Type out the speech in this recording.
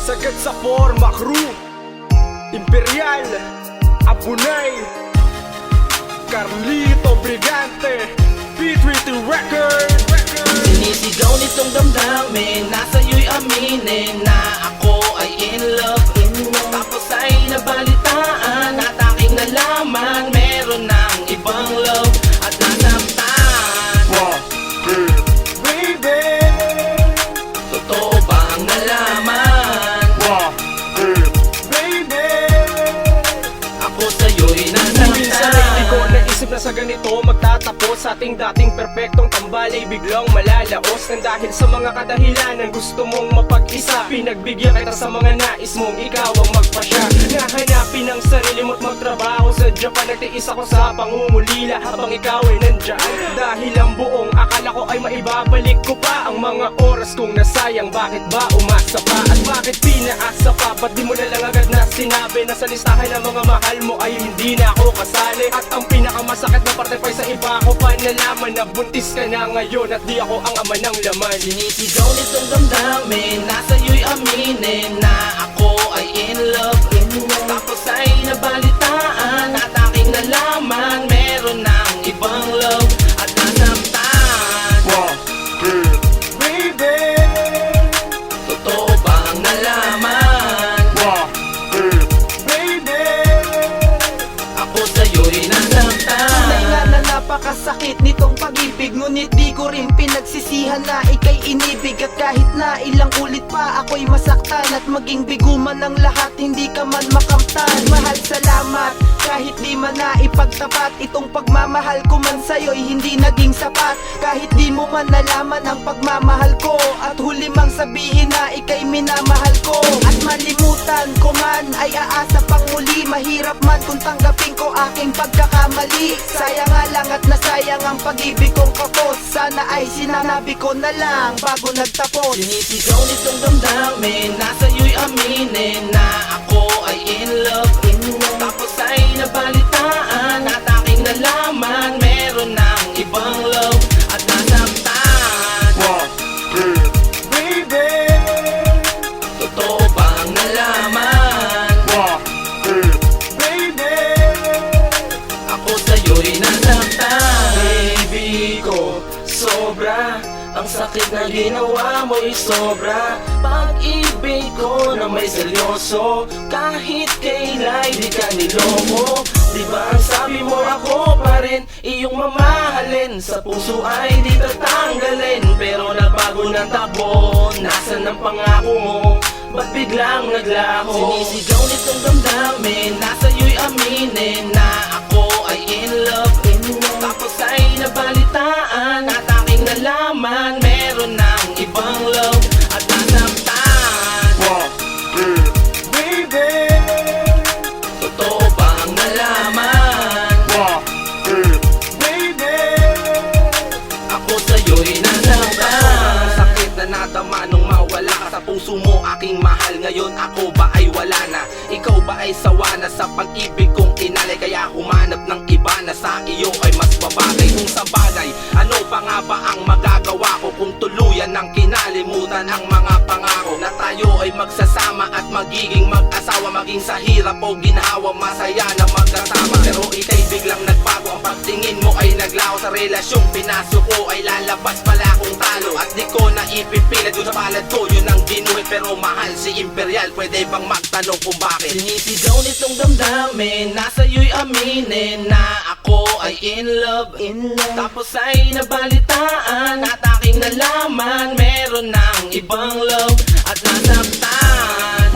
Sagad sa forma crew, Imperial, Abunay, Carlito Brigante, P3T Record. Sinisigaw nitong damdamin, nasa'yo'y aminin na ako ay in love. Tapos ay nabalitaan at aking nalaman meron ng ibang love at nasaktan. Baby, Totoo ba ang nalaman? baby, Ako sa'yo'y minsan ay di ko nasaktan. naisip na sa ganito magtatapos sa ating dating perpektong tambalay biglang malalaos nang dahil sa mga kadahilanan gusto mong mapag-isa. Pinagbigyan kita sa mga nais mong ikaw ang magpasya. Nahanapin ang sarili mo't magtrabaho sa Japan. Nagtiis ako sa pangungulila habang ikaw ay nandyan. Dahil ang buong akala ko ay maibabalik ko pa ang mga oras kong nasayang. Bakit ba umasa pa? At bakit pinaasa pa? Ba't di mo na lang agad na sinabi na sa listahan ng mga mahal mo ay hindi na ako kasali? At ang pinakamasakit na parte pa sa iba ko pa nalaman na buntis ka na ngayon at di ako ang ama ng laman. Sinisigaw nitong damdamin, nasa'yo'y aminin na ako ay in love. Tapos ay nabalitaan at aking nalaman meron ng ibang love at nasaktan. Baby, Totoo ba ang nalaman? baby, Ako sa'yo'y nasaktan. Tunay nga na napakasakit nitong pag-ibig, ngunit di ko rin pinagsisihan na ika'y inibig. At kahit na ilang ulit pa ako'y masaktan at maging biguman ng lahat, hindi ka man makamtan. Mahal, salamat, kahit di man na ipagtapat, itong pagmamahal ko man sa'yo'y hindi naging sapat. Kahit di mo man nalaman ang pagmamahal ko, at huli mang sabihin na ika'y minamahal ko. At malimutan ko man ay aasa pang muli, mahirap man kung tanggapin ko aking pagkakamali. Sayang nga lang at nasayang ang pag-ibig kong kapos, sana ay sinabi ko na lang bago nagtapos. Sinisigaw nitong damdamin, nasa'yo'y aminin na ako ay in love. Tapos ay nabalitaan at aking nalaman meron ng ibang love at nasaktan. baby, Totoo ba ang nalaman? baby, Ako sa'yo'y nasaktan. baby ko, Sobra, ang sakit na ginawa mo'y sobra. Pag-ibig ko na may seryoso, kahit kaila'y di ka niloko. Di ba ang sabi mo ako pa rin, iyong mamahalin, sa puso ay di tatanggalin. Pero nagbago ng takbo, nasan ang pangako mo? Ba't biglang naglaho? Sinisigaw nitong damdamin, nasa'yo'y aminin na ako ay in love. Tapos ay nabalitaan at aking nalaman meron ng ibang love at nasaktan. baby, Totoo ba ang nalaman? baby, Ako sa'yo'y nasaktan. Sakit na nadama nung mawala ka sa puso mo, aking mahal. Ngayon ako ba ay wala na? Ikaw ba ay sawa na sa pag-ibig kong inalay? Kaya humanap ng iba na sa iyo ay mas babagay. Kung sa bagay, ano pa nga ba ang magagawa ko kung tuluyan ng kinalimutan ang mga pangako na tayo ay magsasama at magiging mag-asawa? Maging sa hirap o ginhawa, masaya na magkasama. Pero ika'y biglang nagbago, ang pagtingin mo ay naglaho. Sa relasyong pinasok ko ay lalabas pala akong talo. At di ko na ipipilit doon sa palad ko, yun ang ginuhit. Pero mahal si Imperial, pwede bang magtanong kung bakit? Sinisigaw nitong damdamin, nasa'yo'y aminin na ako ay in love. Tapos ay nabalitaan at aking nalaman meron ng ibang love at nasaktan.